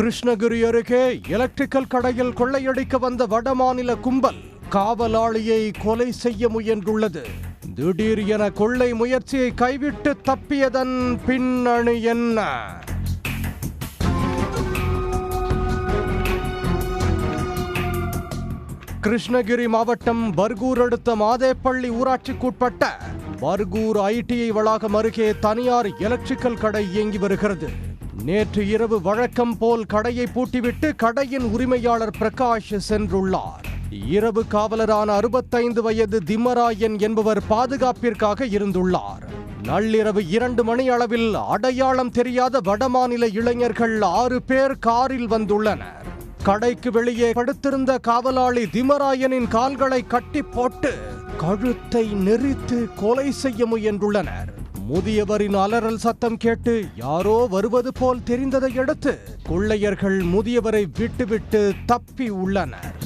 கிருஷ்ணகிரி அருகே எலக்ட்ரிக்கல் கடையில் கொள்ளையடிக்க வந்த வடமாநில கும்பல் காவலாளியை கொலை செய்ய முயன்றுள்ளது. திடீர் என கொள்ளை முயற்சியை கைவிட்டு தப்பியதன் பின்னணி என்ன? கிருஷ்ணகிரி மாவட்டம் பர்கூர் அடுத்த மாதேப்பள்ளி ஊராட்சிக்குட்பட்ட பர்கூர் ஐடிஐ வளாகம் அருகே தனியார் எலக்ட்ரிக்கல் கடை இயங்கி வருகிறது. நேற்று இரவு வழக்கம் போல் கடையை பூட்டிவிட்டு கடையின் உரிமையாளர் பிரகாஷ் சென்றுள்ளார். இரவு காவலரான 65 வயது திம்மராயன் என்பவர் பாதுகாப்பிற்காக இருந்துள்ளார். நள்ளிரவு 2 மணி அளவில் அடையாளம் தெரியாத வடமாநில இளைஞர்கள் 6 பேர் காரில் வந்துள்ளனர். கடைக்கு வெளியே படுத்திருந்த காவலாளி திம்மராயனின் கால்களை கட்டி போட்டு கழுத்தை நெரித்து கொலை செய்ய முயன்றுள்ளனர். முதியவரின் அலறல் சத்தம் கேட்டு யாரோ வருவது போல் தெரிந்ததை அடுத்து கொள்ளையர்கள் முதியவரை விட்டுவிட்டு தப்பி உள்ளனர்.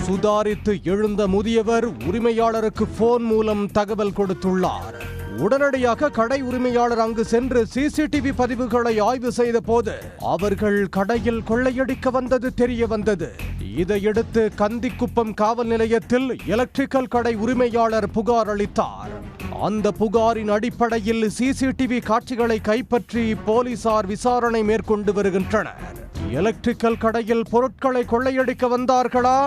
சுதாரித்து எழுந்த முதியவர் உரிமையாளருக்கு போன் மூலம் தகவல் கொடுத்துள்ளார். உடனடியாக கடை உரிமையாளர் அங்கு சென்று சிசிடிவி பதிவுகளை ஆய்வு செய்த போது அவர்கள் கடையில் கொள்ளையடிக்க வந்தது தெரிய வந்தது. இதையடுத்து கந்திக்குப்பம் காவல் நிலையத்தில் எலக்ட்ரிக்கல் கடை உரிமையாளர் புகார் அளித்தார். அந்த புகாரின் அடிப்படையில் சிசிடிவி காட்சிகளை கைப்பற்றி போலீசார் விசாரணை மேற்கொண்டு வருகின்றனர். எலக்ட்ரிக்கல் கடையில் பொருட்களை கொள்ளையடிக்க வந்தார்களா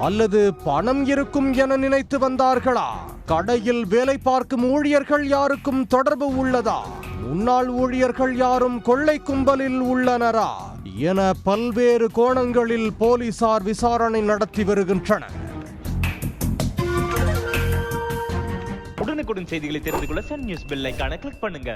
அல்லது பணம் இருக்கும் என நினைத்து வந்தார்களா? கடையில் வேலை பார்க்கும் ஊழியர்கள் யாருக்கும் தொடர்பு உள்ளதா? முன்னாள் ஊழியர்கள் யாரும் கொள்ளை கும்பலில் உள்ளனரா என பல்வேறு கோணங்களில் போலீசார் விசாரணை நடத்தி வருகின்றனர். உடனுக்குடன் செய்திகளை தெரிந்து கொள்ள சன் நியூஸ் பெல் ஐகானை கிளிக் பண்ணுங்க.